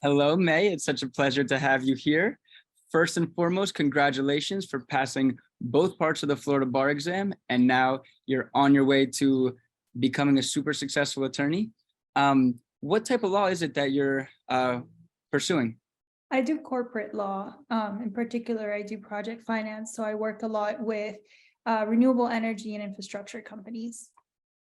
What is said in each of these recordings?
Hello, May. It's such a pleasure to have you here. First and foremost, congratulations for passing both parts of the Florida bar exam, and now you're on your way to becoming a super successful attorney. What type of law is it that you're pursuing? I do corporate law. In particular, I do project finance. So I work a lot with renewable energy and infrastructure companies.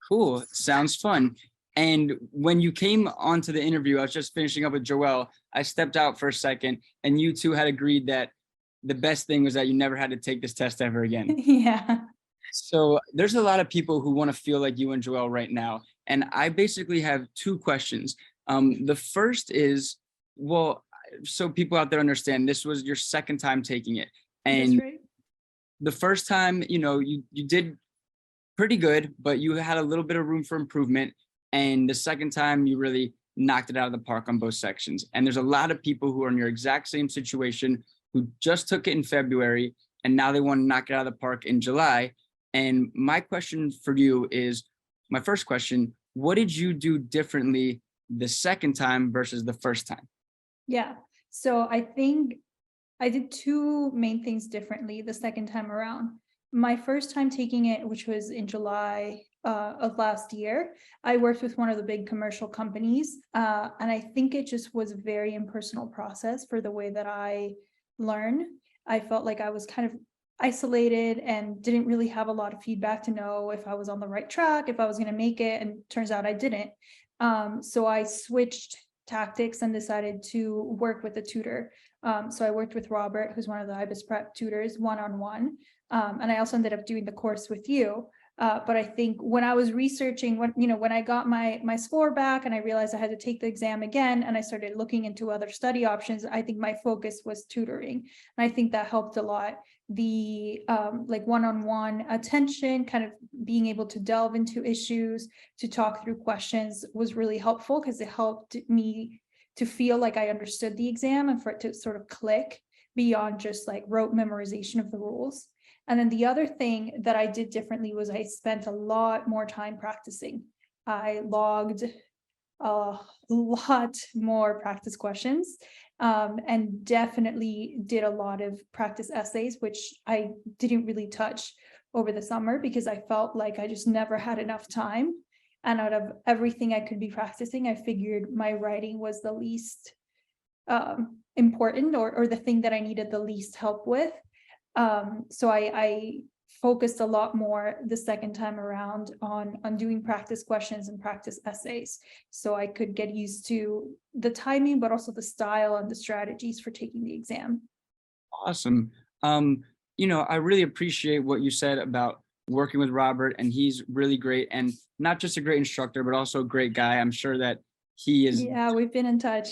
Cool. Sounds fun. And when you came onto the interview, I was just finishing up with Joelle. I stepped out for a second, and you two had agreed that the best thing was that you never had to take this test ever again. Yeah. So there's a lot of people who want to feel like you and Joelle right now. And I basically have two questions. The first is, well, so people out there understand this was your second time taking it. That's And right. the first time, you did pretty good, but you had a little bit of room for improvement. And the second time you really knocked it out of the park on both sections. And there's a lot of people who are in your exact same situation who just took it in February and now they want to knock it out of the park in July. And my question for you is, my first question, what did you do differently the second time versus the first time? Yeah. So I think I did two main things differently the second time around. My first time taking it, which was in July of last year, I worked with one of the big commercial companies. And I think it just was a very impersonal process for the way that I learn. I felt like I was kind of isolated and didn't really have a lot of feedback to know if I was on the right track, if I was going to make it. And turns out I didn't. So I switched tactics and decided to work with a tutor. So I worked with Robert, who's one of the Ibis prep tutors, one-on-one. And I also ended up doing the course with you. But I think when I was researching, when I got my score back and I realized I had to take the exam again, and I started looking into other study options, I think my focus was tutoring. And I think that helped a lot. The like one-on-one attention, kind of being able to delve into issues, to talk through questions was really helpful because it helped me to feel like I understood the exam and for it to sort of click beyond just like rote memorization of the rules. And then the other thing that I did differently was I spent a lot more time practicing. I logged a lot more practice questions and definitely did a lot of practice essays, which I didn't really touch over the summer because I felt like I just never had enough time. And out of everything I could be practicing, I figured my writing was the least important or the thing that I needed the least help with. So I focused a lot more the second time around on doing practice questions and practice essays. So I could get used to the timing, but also the style and the strategies for taking the exam. Awesome. I really appreciate what you said about working with Robert, and he's really great, and not just a great instructor, but also a great guy. I'm sure that he is. Yeah, we've been in touch.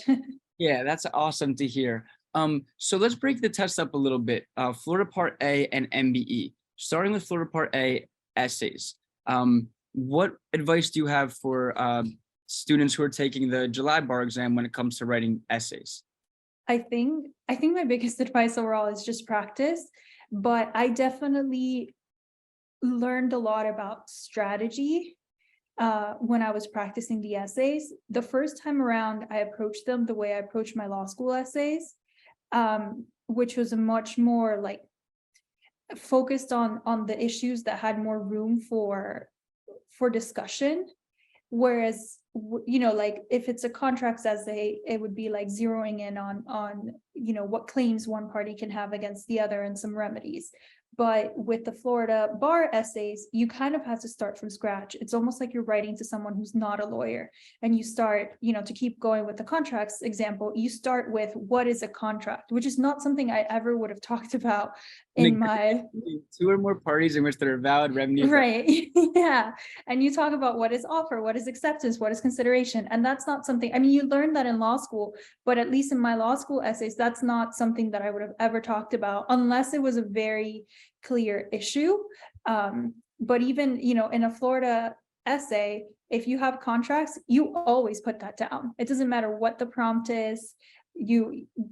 Yeah, that's awesome to hear. So let's break the test up a little bit. Florida Part A and MBE. Starting with Florida Part A, essays. What advice do you have for students who are taking the July bar exam when it comes to writing essays? I think my biggest advice overall is just practice, but I definitely learned a lot about strategy when I was practicing the essays. The first time around, I approached them the way I approached my law school essays, which was a much more like focused on the issues that had more room for discussion. Whereas, like if it's a contracts essay, it would be like zeroing in on what claims one party can have against the other and some remedies. But with the Florida bar essays, you kind of have to start from scratch. It's almost like you're writing to someone who's not a lawyer, and you start, to keep going with the contracts example, you start with what is a contract, which is not something I ever would have talked about in my two or more parties in which there are valid remedies. Right. Yeah. And you talk about what is offer, what is acceptance, what is consideration. And that's not something, I mean, you learn that in law school, but at least in my law school essays, that's not something that I would have ever talked about unless it was a very clear issue. But even, in a Florida essay, if you have contracts, you always put that down. It doesn't matter what the prompt is.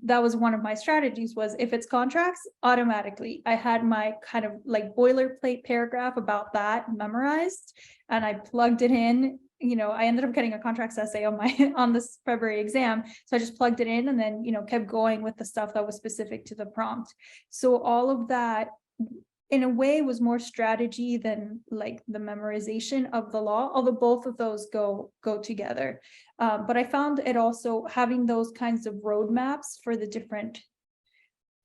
That was one of my strategies, was if it's contracts, automatically I had my kind of like boilerplate paragraph about that memorized, and I plugged it in I ended up getting a contracts essay on my on this February exam. So I just plugged it in and then, kept going with the stuff that was specific to the prompt. So all of that in a way was more strategy than like the memorization of the law, although both of those go together. But I found it also having those kinds of roadmaps for the different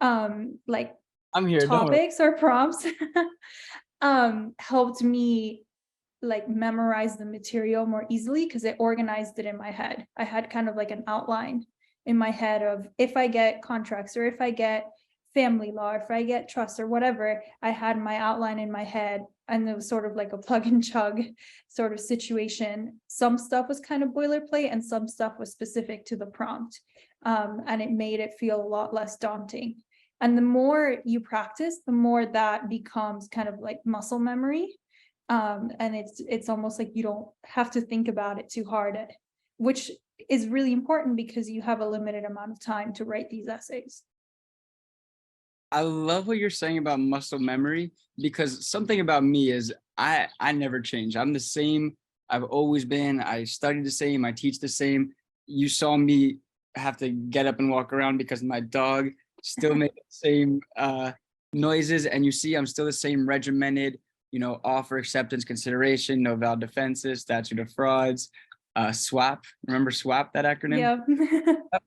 like I'm here. Don't worry. topics or prompts helped me like memorize the material more easily because it organized it in my head. I had kind of like an outline in my head of if I get contracts or if I get family law, or if I get trust or whatever, I had my outline in my head and it was sort of like a plug and chug sort of situation. Some stuff was kind of boilerplate and some stuff was specific to the prompt. And it made it feel a lot less daunting. And the more you practice, the more that becomes kind of like muscle memory. And it's almost like you don't have to think about it too hard, which is really important because you have a limited amount of time to write these essays. I love what you're saying about muscle memory, because something about me is I never change. I'm the same. I've always been. I study the same. I teach the same. You saw me have to get up and walk around because my dog still makes the same noises. And you see, I'm still the same regimented, offer, acceptance, consideration, no valid defenses, statute of frauds, SWAP. Remember SWAP, that acronym? Yeah.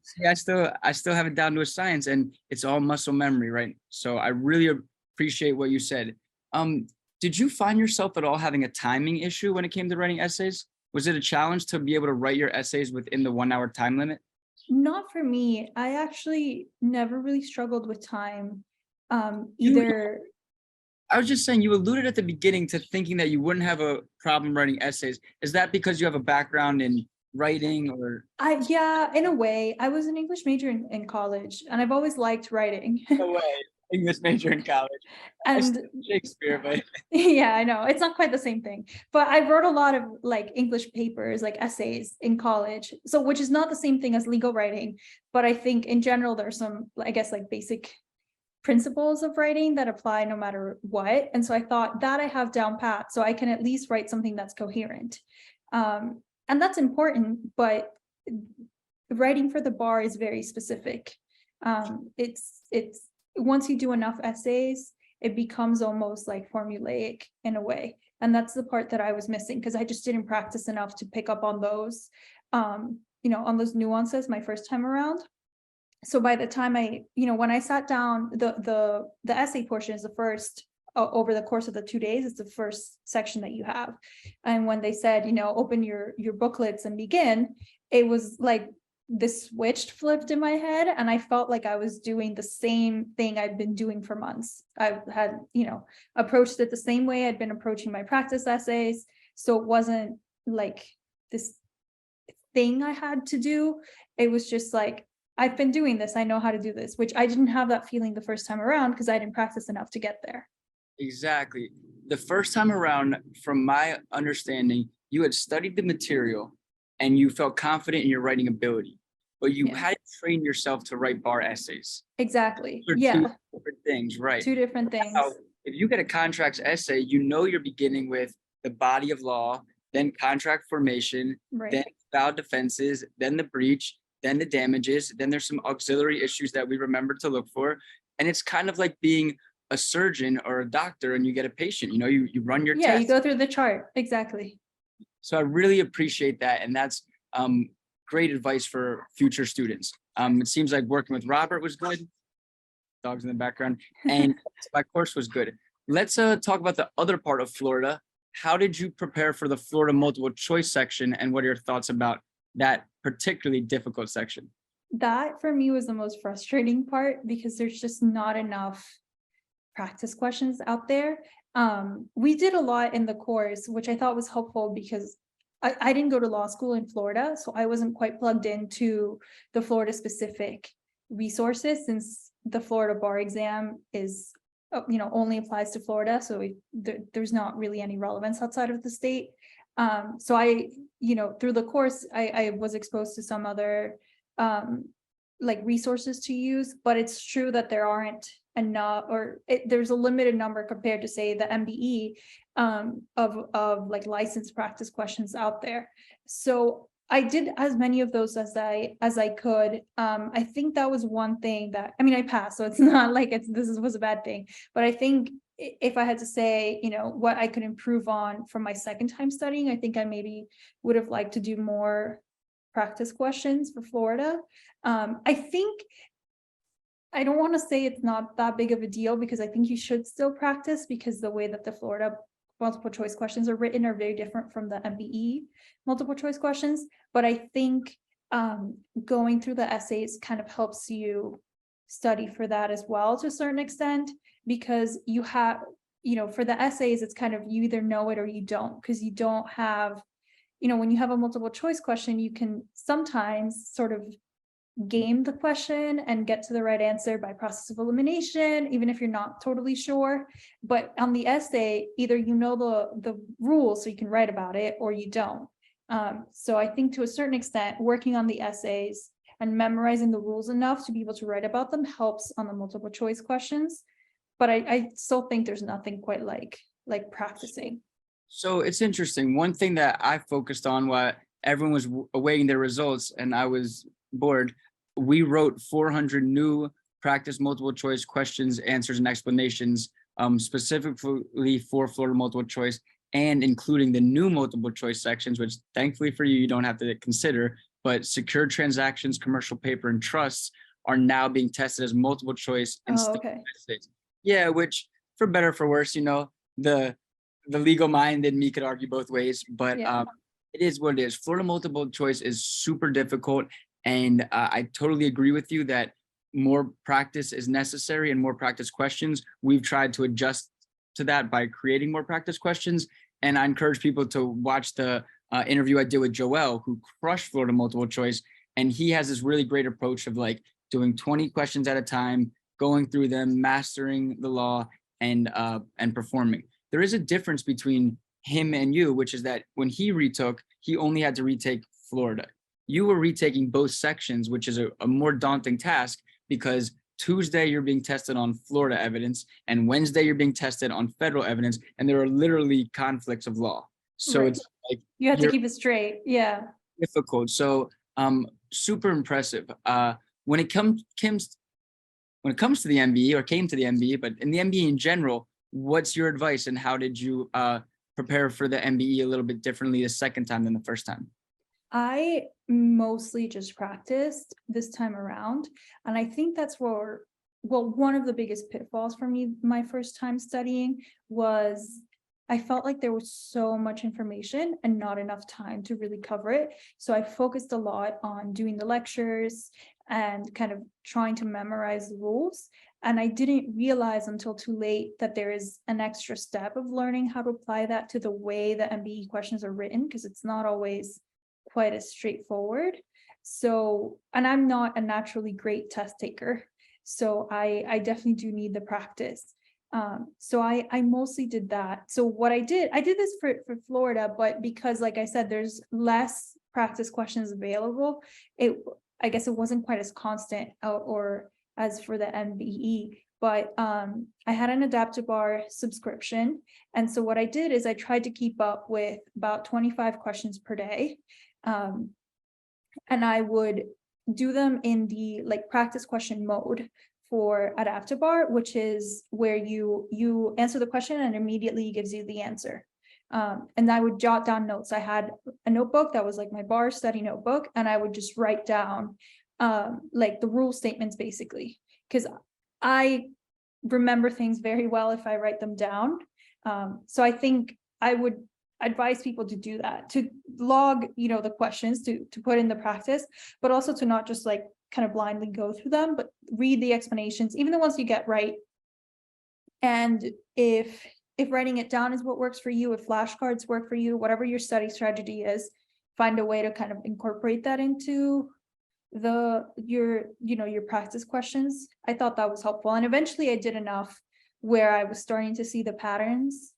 See, I still have it down to a science, and it's all muscle memory, right? So I really appreciate what you said. Did you find yourself at all having a timing issue when it came to writing essays? Was it a challenge to be able to write your essays within the 1 hour time limit? Not for me. I actually never really struggled with time. You- Either I was just saying, you alluded at the beginning to thinking that you wouldn't have a problem writing essays. Is that because you have a background in writing, or? yeah, in a way, I was an English major in college and I've always liked writing. No way. English major in college. I And studied Shakespeare, but yeah, I know it's not quite the same thing, but I wrote a lot of like English papers, like essays in college. So, which is not the same thing as legal writing, but I think in general, there's some, I guess, like basic principles of writing that apply no matter what. And so I thought that I have down pat, so I can at least write something that's coherent. And that's important, but writing for the bar is very specific. It's once you do enough essays, it becomes almost like formulaic in a way. And that's the part that I was missing because I just didn't practice enough to pick up on those, on those nuances my first time around. So by the time when I sat down, the essay portion is the first over the course of the 2 days, it's the first section that you have. And when they said, open your booklets and begin, it was like this switch flipped in my head. And I felt like I was doing the same thing I'd been doing for months. I had, approached it the same way I'd been approaching my practice essays. So it wasn't like this thing I had to do. It was just like, I've been doing this. I know how to do this, which I didn't have that feeling the first time around because I didn't practice enough to get there. exactly. The first time around, from my understanding, you had studied the material and you felt confident in your writing ability, but you Yeah. had to train yourself to write bar essays. Exactly. They're Yeah. two different things, right? Two different things. Now, if you get a contracts essay, you're beginning with the body of law, then contract formation, Right. then valid defenses, then the breach, then the damages, then there's some auxiliary issues that we remember to look for. And it's kind of like being a surgeon or a doctor and you get a patient, you run your Yeah, test. you go through the chart. Exactly. So I really appreciate that. And that's great advice for future students. It seems like working with Robert was good. Dogs in the background. And my course was good. Let's talk about the other part of Florida. How did you prepare for the Florida multiple choice section? And what are your thoughts about that particularly difficult section? That for me was the most frustrating part because there's just not enough practice questions out there. We did a lot in the course, which I thought was helpful because I didn't go to law school in Florida, so I wasn't quite plugged into the Florida specific resources since the Florida bar exam is, only applies to Florida. So there's not really any relevance outside of the state. So I, through the course, I was exposed to some other like resources to use, but it's true that there aren't enough, or there's a limited number compared to say the MBE of like licensed practice questions out there. So I did as many of those as I could. I think that was one thing that, I mean, I passed, so it's not like was a bad thing, but I think if I had to say, what I could improve on from my second time studying, I think I maybe would have liked to do more practice questions for Florida. I think I don't want to say it's not that big of a deal, because I think you should still practice, because the way that the Florida multiple choice questions are written are very different from the MBE multiple choice questions. But I think going through the essays kind of helps you study for that as well to a certain extent, because you have, for the essays, it's kind of, you either know it or you don't, because you don't have, when you have a multiple choice question, you can sometimes sort of game the question and get to the right answer by process of elimination, even if you're not totally sure. But on the essay, either the rules so you can write about it, or you don't. So I think to a certain extent, working on the essays and memorizing the rules enough to be able to write about them helps on the multiple choice questions. But I still think there's nothing quite like practicing. So it's interesting. One thing that I focused on while everyone was awaiting their results and I was bored, we wrote 400 new practice multiple choice questions, answers, and explanations specifically for Florida multiple choice, and including the new multiple choice sections, which thankfully for you, you don't have to consider, but secured transactions, commercial paper, and trusts are now being tested as multiple choice in Oh, okay. States. Yeah, which for better or for worse, the legal mind and me could argue both ways, but Yeah. it is what it is. Florida multiple choice is super difficult. And I totally agree with you that more practice is necessary and more practice questions. We've tried to adjust to that by creating more practice questions. And I encourage people to watch the interview I did with Joel, who crushed Florida multiple choice. And he has this really great approach of like doing 20 questions at a time, going through them, mastering the law, and performing. There is a difference between him and you, which is that when he retook, he only had to retake Florida. You were retaking both sections, which is a more daunting task, because Tuesday you're being tested on Florida evidence and Wednesday you're being tested on federal evidence, and there are literally conflicts of law. So Right. it's like You have to keep it straight. Yeah. difficult. So super impressive. When it comes to the MBE, or came to the MBE, but in the MBE in general, what's your advice and how did you prepare for the MBE a little bit differently the second time than the first time? I mostly just practiced this time around. And I think that's where, well, one of the biggest pitfalls for me, my first time studying, was I felt like there was so much information and not enough time to really cover it. So I focused a lot on doing the lectures and kind of trying to memorize the rules. And I didn't realize until too late that there is an extra step of learning how to apply that to the way the MBE questions are written, because it's not always quite as straightforward. So, and I'm not a naturally great test taker, so I definitely do need the practice. So I mostly did that. So what I did this for Florida, but because, like I said, there's less practice questions available, I guess it wasn't quite as constant or as for the MBE. But I had an Adaptabar subscription. And so what I did is I tried to keep up with about 25 questions per day. And I would do them in the practice question mode for Adaptabar, which is where you answer the question and immediately gives you the answer. And I would jot down notes. I had a notebook that was like my bar study notebook, and I would just write down the rule statements basically, because I remember things very well if I write them down. So I think I would advise people to do that, to log, the questions to put in the practice, but also to not just kind of blindly go through them, but read the explanations, even the ones you get right. And if writing it down is what works for you, if flashcards work for you, whatever your study strategy is, find a way to kind of incorporate that into your practice questions. I thought that was helpful. And eventually I did enough where I was starting to see the patterns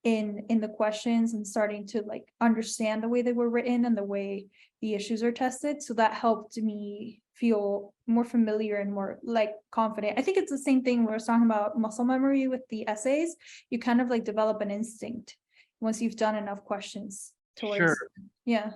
in the questions and starting to understand the way they were written and the way the issues are tested. So that helped me feel more familiar and more like confident. I think it's the same thing we were talking about muscle memory with the essays. You kind of like develop an instinct once you've done enough questions towards, Sure. yeah.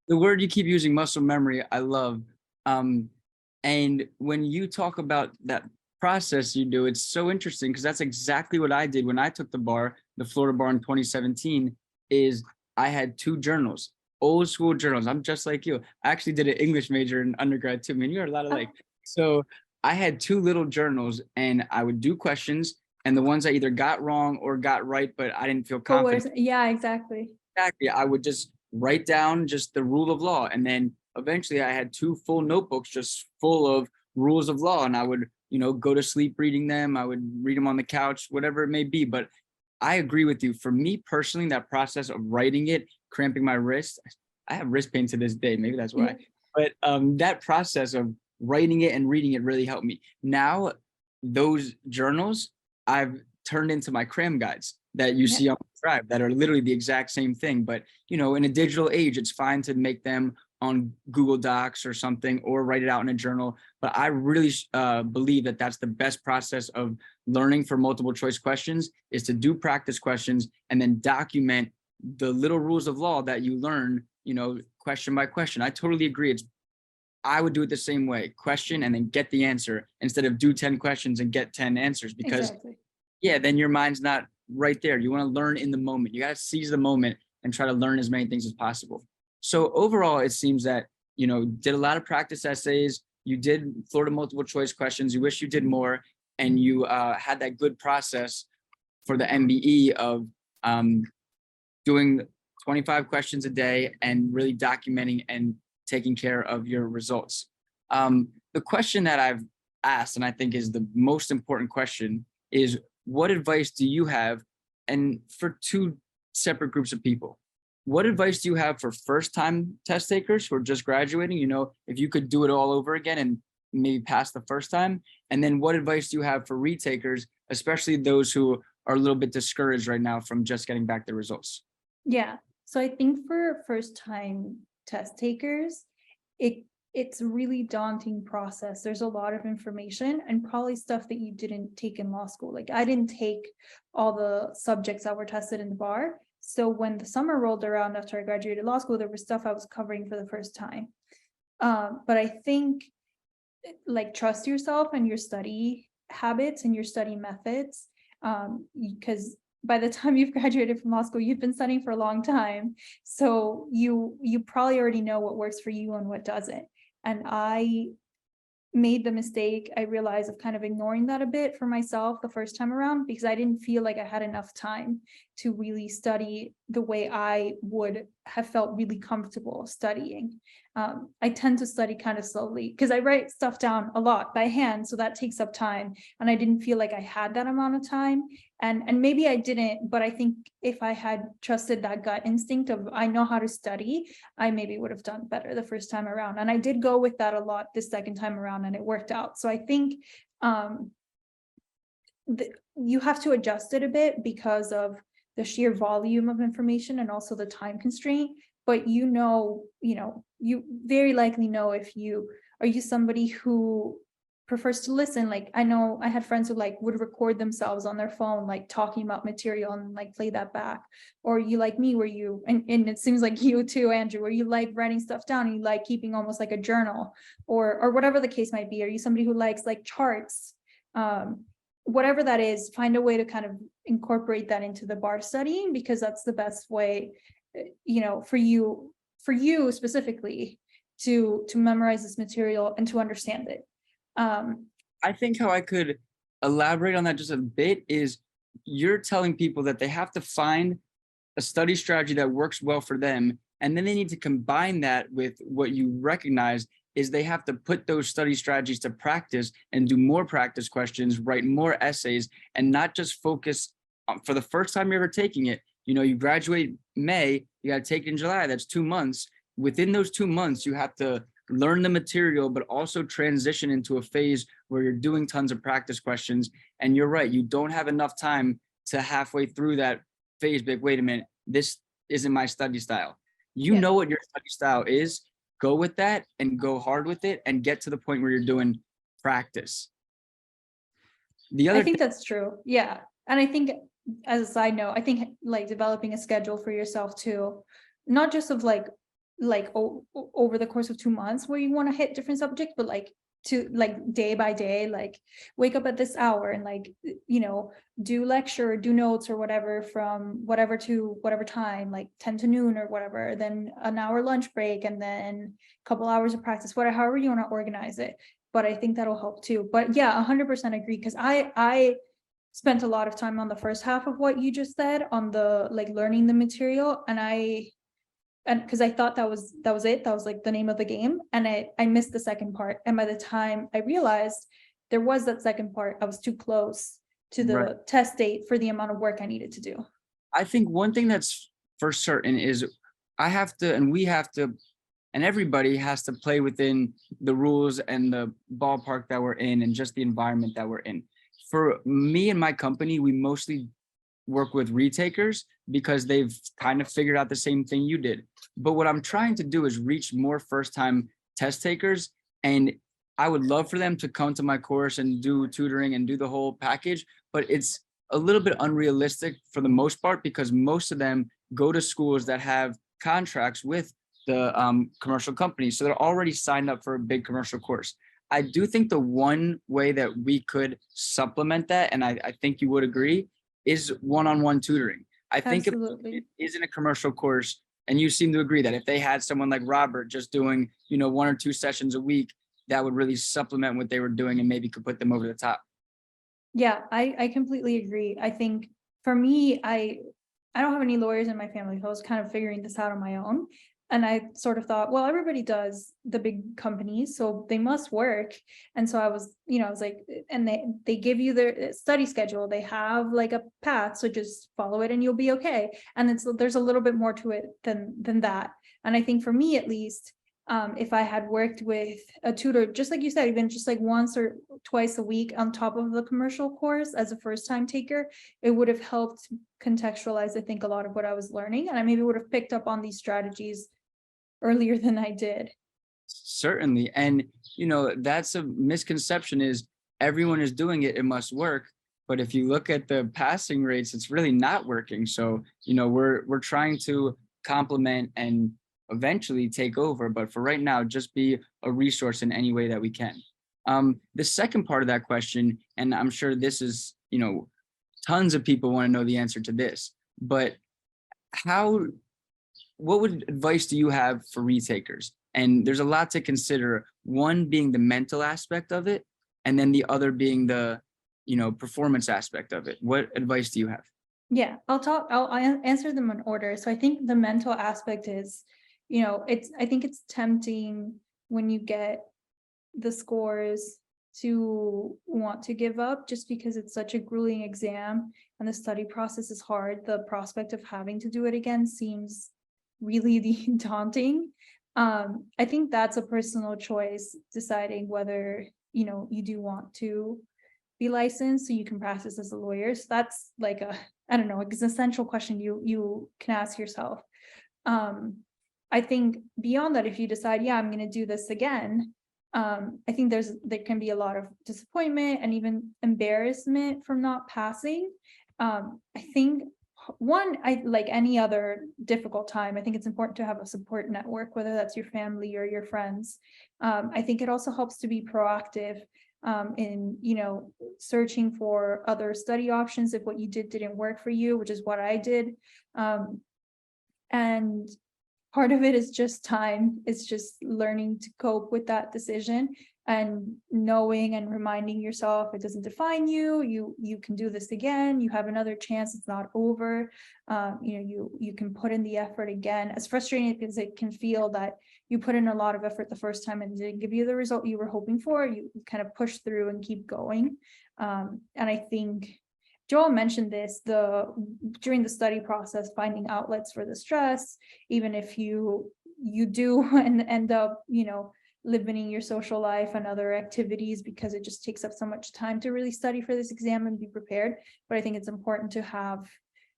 The word you keep using, muscle memory, I love. And when you talk about that process you do, it's so interesting because that's exactly what I did when I took the bar, the Florida bar in 2017, is I had 2 journals, old school journals. I'm just like you. I actually did an English major in undergrad too. Man, you're a lot alike. So I had 2 little journals and I would do questions, and the ones I either got wrong or got right, but I didn't feel confident. Yeah, exactly. Exactly. I would just write down just the rule of law. And then eventually I had 2 full notebooks just full of rules of law. And I would, go to sleep reading them. I would read them on the couch, whatever it may be. But I agree with you. For me personally, that process of writing it, cramping my wrist, I have wrist pain to this day. Maybe that's why. But that process of writing it and reading it really helped me. Now, those journals I've turned into my cram guides that you see on Drive that are literally the exact same thing. But, in a digital age, it's fine to make them on Google Docs or something, or write it out in a journal. But I really believe that that's the best process of learning for multiple choice questions, is to do practice questions and then document the little rules of law that you learn, question by question. I totally agree. I would do it the same way, question and then get the answer, instead of do 10 questions and get 10 answers, because Exactly. yeah, then your mind's not right there. You want to learn in the moment. You got to seize the moment and try to learn as many things as possible. So overall, it seems that, did a lot of practice essays. You did Florida multiple choice questions. You wish you did more. And you had that good process for the MBE of doing 25 questions a day and really documenting and taking care of your results. The question that I've asked, and I think is the most important question, is what advice do you have? And for 2 separate groups of people, what advice do you have for first-time test takers who are just graduating? If you could do it all over again and maybe pass the first time. And then what advice do you have for retakers, especially those who are a little bit discouraged right now from just getting back the results? Yeah. So I think for first time test takers, it's a really daunting process. There's a lot of information and probably stuff that you didn't take in law school. Like I didn't take all the subjects that were tested in the bar. So when the summer rolled around after I graduated law school, there was stuff I was covering for the first time. But I think like trust yourself and your study habits and your study methods, because by the time you've graduated from law school, you've been studying for a long time. So you probably already know what works for you and what doesn't. And I made the mistake, I realized, of kind of ignoring that a bit for myself the first time around, because I didn't feel like I had enough time to really study the way I would have felt really comfortable studying. I tend to study kind of slowly because I write stuff down a lot by hand, so that takes up time, and I didn't feel like I had that amount of time. And maybe I didn't, but I think if I had trusted that gut instinct of I know how to study, I maybe would have done better the first time around. And I did go with that a lot this second time around, and it worked out. So I think you have to adjust it a bit because of the sheer volume of information and also the time constraint. But you very likely know if you are somebody who prefers to listen. Like I know I had friends who like would record themselves on their phone, like talking about material and like play that back. Or you like me where you, and it seems like you too, Andrew, where you like writing stuff down and you like keeping almost like a journal or whatever the case might be. Are you somebody who likes like charts? Whatever that is, find a way to kind of incorporate that into the bar studying, because that's the best way, for you specifically to memorize this material and to understand it. I think how I could elaborate on that just a bit is you're telling people that they have to find a study strategy that works well for them. And then they need to combine that with what you recognize is they have to put those study strategies to practice and do more practice questions, write more essays, and not just focus for the first time you're ever taking it. You graduate May, you got to take it in July. That's 2 months. Within those 2 months, you have to learn the material, but also transition into a phase where you're doing tons of practice questions. And you're right, you don't have enough time to halfway through that phase be like, wait a minute, this isn't my study style. You know what your study style is. go with that and go hard with it and get to the point where you're doing practice. The I other think that's true. Yeah. And I think as a side note, I think like developing a schedule for yourself too, not just of over the course of 2 months where you want to hit different subjects, but like to like day by day, like wake up at this hour and like, do lecture, do notes or whatever from whatever to whatever time, like 10 to noon or whatever, then an hour lunch break and then a couple hours of practice, whatever, however you want to organize it. But I think that'll help too. But yeah, 100% agree, because I spent a lot of time on the first half of what you just said on the like learning the material, and because I thought that was it, that was like the name of the game, and I missed the second part, and by the time I realized there was that second part, I was too close to the Right. test date for the amount of work I needed to do. I think one thing that's for certain is I have to, and we have to, and everybody has to play within the rules and the ballpark that we're in and just the environment that we're in. For me and my company, we mostly work with retakers because they've kind of figured out the same thing you did. But what I'm trying to do is reach more first-time test takers. And I would love for them to come to my course and do tutoring and do the whole package, but it's a little bit unrealistic for the most part because most of them go to schools that have contracts with the commercial companies. So they're already signed up for a big commercial course. I do think the one way that we could supplement that, and I think you would agree, is one-on-one tutoring. I think if Absolutely. it isn't a commercial course, and you seem to agree that if they had someone like Robert just doing, 1 or 2 sessions a week, that would really supplement what they were doing and maybe could put them over the top. Yeah, I completely agree. I think for me, I don't have any lawyers in my family, so I was kind of figuring this out on my own. And I sort of thought, well, everybody does, the big companies, so they must work. And so I was like, and they give you their study schedule, they have like a path, so just follow it and you'll be okay. And there's a little bit more to it than that. And I think for me at least, if I had worked with a tutor, just like you said, even just like once or twice a week on top of the commercial course as a first time taker, it would have helped contextualize, I think, a lot of what I was learning. And I maybe would have picked up on these strategies earlier than I did. Certainly. And, that's a misconception is everyone is doing it, it must work. But if you look at the passing rates, it's really not working. So, we're trying to complement and eventually take over. But for right now, just be a resource in any way that we can. The second part of that question, and I'm sure this is, tons of people want to know the answer to this, but what advice do you have for retakers? And there's a lot to consider, one being the mental aspect of it, and then the other being the, performance aspect of it. What advice do you have? Yeah, I'll answer them in order. So I think the mental aspect is, I think it's tempting when you get the scores to want to give up just because it's such a grueling exam and the study process is hard. The prospect of having to do it again seems really daunting. I think that's a personal choice, deciding whether, you do want to be licensed so you can practice as a lawyer. So that's like I don't know, existential question you can ask yourself. I think beyond that, if you decide, yeah, I'm going to do this again, I think there can be a lot of disappointment and even embarrassment from not passing. I think like any other difficult time, I think it's important to have a support network, whether that's your family or your friends. I think it also helps to be proactive in, searching for other study options if what you didn't work for you, which is what I did. And part of it is just time. It's just learning to cope with that decision and knowing and reminding yourself it doesn't define you. You can do this again. You have another chance. It's not over. You can put in the effort again. As frustrating as it can feel that you put in a lot of effort the first time and it didn't give you the result you were hoping for, you kind of push through and keep going. And I think Joel mentioned this, during the study process, finding outlets for the stress, even if you do and end up, limiting your social life and other activities because it just takes up so much time to really study for this exam and be prepared. But I think it's important to have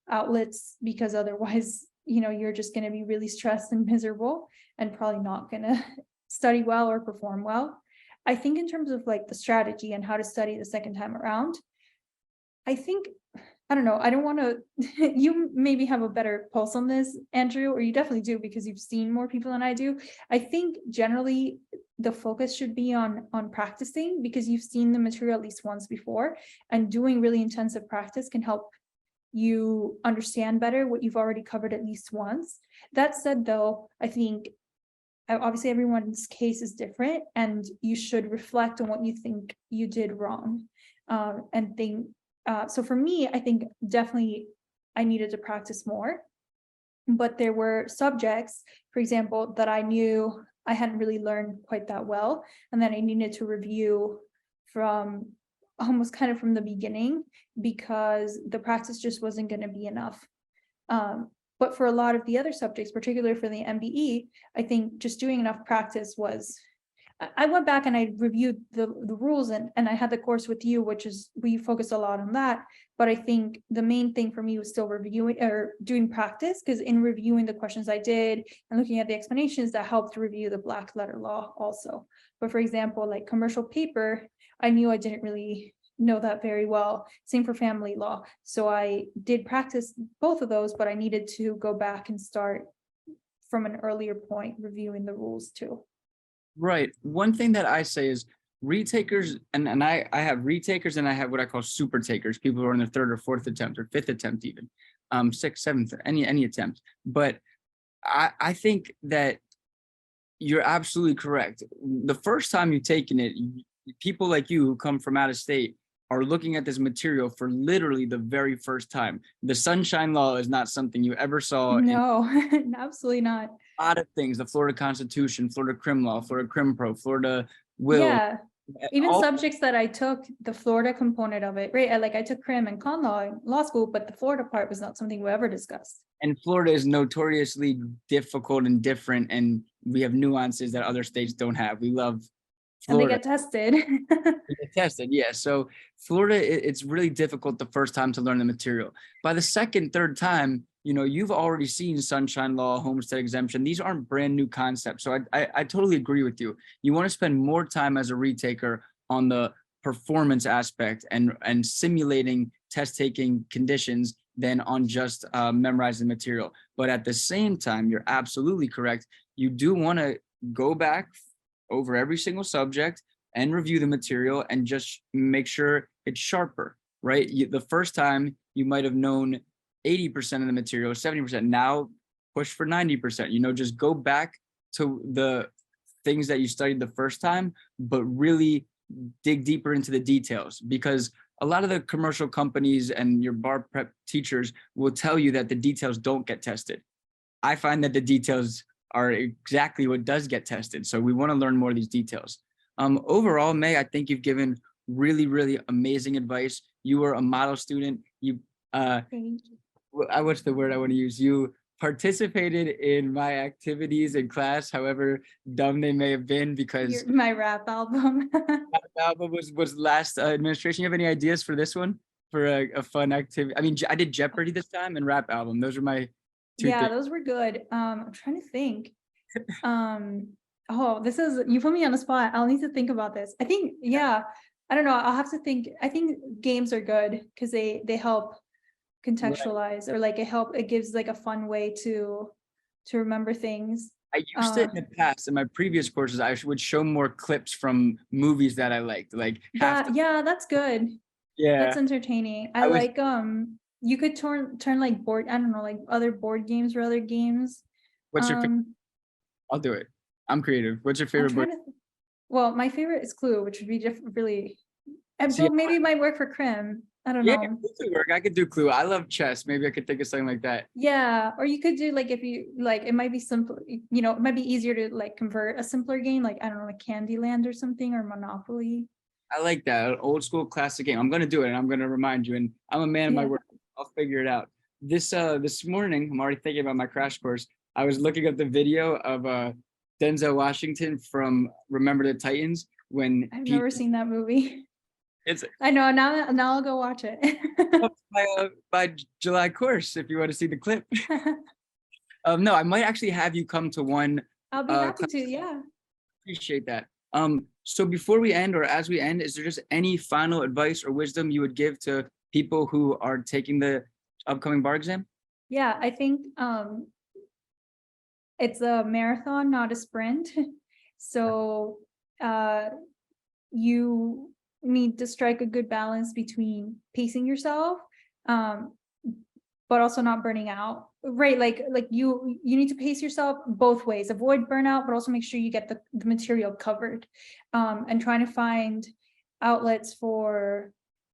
outlets because otherwise you're just going to be really stressed and miserable and probably not going to study well or perform well. I think in terms of like the strategy and how to study the second time around, I think, I don't know, I don't want to, you maybe have a better pulse on this, Andrew, or you definitely do because you've seen more people than I do. I think generally the focus should be on practicing because you've seen the material at least once before, and doing really intensive practice can help you understand better what you've already covered at least once. That said, though, I think obviously everyone's case is different and you should reflect on what you think you did wrong, and think. So for me, I think definitely I needed to practice more, but there were subjects, for example, that I knew I hadn't really learned quite that well, and then I needed to review from almost kind of from the beginning because the practice just wasn't going to be enough. But for a lot of the other subjects, particularly for the MBE, I think just doing enough practice was, I went back and I reviewed the rules and I had the course with you, which is, we focused a lot on that. But I think the main thing for me was still reviewing or doing practice, because in reviewing the questions I did and looking at the explanations, that helped review the black letter law also. But for example, like commercial paper, I knew I didn't really know that very well. Same for family law. So I did practice both of those, but I needed to go back and start from an earlier point reviewing the rules too. Right. One thing that I say is retakers, and I have retakers and I have what I call super takers, people who are in their third or fourth attempt or fifth attempt even, sixth, seventh, any attempt. But I think that you're absolutely correct. The first time you've taken it, people like you who come from out of state are looking at this material for literally the very first time. The Sunshine Law is not something you ever saw. No, absolutely not. A lot of things, the Florida Constitution, Florida Crim Law, Florida Crim Pro, Florida Will. Yeah, even all, subjects that I took, the Florida component of it, right? I took crim and con law in law school, but the Florida part was not something we ever discussed. and Florida is notoriously difficult and different, and we have nuances that other states don't have. We love And they Florida. get tested. They get tested, yeah. So Florida, it's really difficult the first time to learn the material. By the second, third time, you've already seen Sunshine Law, homestead exemption. These aren't brand new concepts. So I totally agree with you. You want to spend more time as a retaker on the performance aspect and simulating test taking conditions than on just memorizing material. But at the same time, you're absolutely correct. You do want to go back over every single subject and review the material and just make sure it's sharper, right? The first time you might have known 80% of the material, 70%. Now push for 90%. Just go back to the things that you studied the first time, but really dig deeper into the details, because a lot of the commercial companies and your bar prep teachers will tell you that the details don't get tested. I find that the details are exactly what does get tested. So we want to learn more of these details. Overall, Mae, I think you've given really, really amazing advice. You were a model student. Thank you. What's the word I want to use? You participated in my activities in class, however dumb they may have been, because My rap album. that album was last administration. You have any ideas for this one, for a fun activity? I mean, I did Jeopardy this time and rap album. Those are my two Yeah, things. those were good. I'm trying to think. Oh, you put me on the spot. I'll need to think about this. I think, yeah, I don't know. I'll have to think. I think games are good because they help contextualize, or it gives like a fun way to remember things. I used it in the past. In my previous courses, I would show more clips from movies that I liked, like Yeah, that's good. yeah. That's entertaining. I like you could turn like board, I don't know, like other board games or other games. What's your favorite? I'll do it. I'm creative. What's your favorite board? Well, my favorite is Clue, which would be really, See, but maybe it might work for Crim. I don't Yeah, know. Clue could work. I could do Clue. I love chess. Maybe I could think of something like that. Yeah, or you could do like, if you like, it might be simple, it might be easier to like convert a simpler game, like I don't know, like Candyland or something, or Monopoly. I like that, an old school classic game. I'm gonna do it, and I'm gonna remind you. And I'm a man of my Yeah. word. I'll figure it out. This morning, I'm already thinking about my crash course. I was looking up the video of Denzel Washington from Remember the Titans when I've never seen that movie. it's I know, now I'll go watch it. by July course if you want to see the clip. No, I might actually have you come to one. I'll be happy Class. to, yeah. Appreciate that. So before we end, or as we end, is there just any final advice or wisdom you would give to people who are taking the upcoming bar exam? Yeah, I think it's a marathon, not a sprint. So you need to strike a good balance between pacing yourself, but also not burning out. Right, like you need to pace yourself both ways, avoid burnout, but also make sure you get the material covered, and trying to find outlets for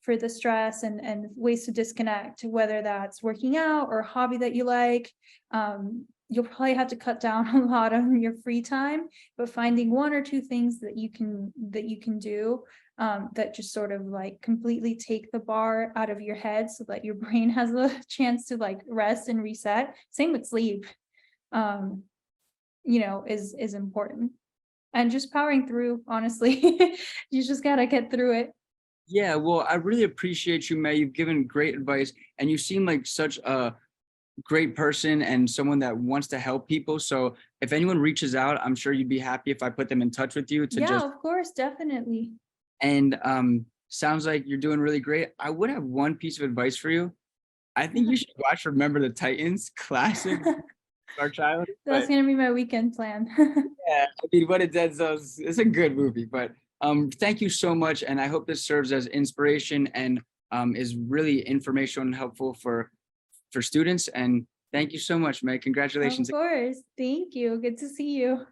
the stress and ways to disconnect, whether that's working out or a hobby that you like. You'll probably have to cut down a lot on your free time, but finding one or two things that you can do that just sort of like completely take the bar out of your head so that your brain has a chance to like rest and reset. Same with sleep, is important. And just powering through, honestly. You just gotta get through it. Yeah, well, I really appreciate you, Mae. You've given great advice, and you seem like such a great person and someone that wants to help people. So if anyone reaches out, I'm sure you'd be happy if I put them in touch with you to Yeah, just, of course, definitely. and sounds like you're doing really great. I would have one piece of advice for you. I think you should watch Remember the Titans, classic our child. That's But gonna be my weekend plan. yeah, I mean, what it does, it's a good movie. But thank you so much, and I hope this serves as inspiration and is really informational and helpful for students. And thank you so much, Mae. Of Congratulations. course. Thank you. Good to see you.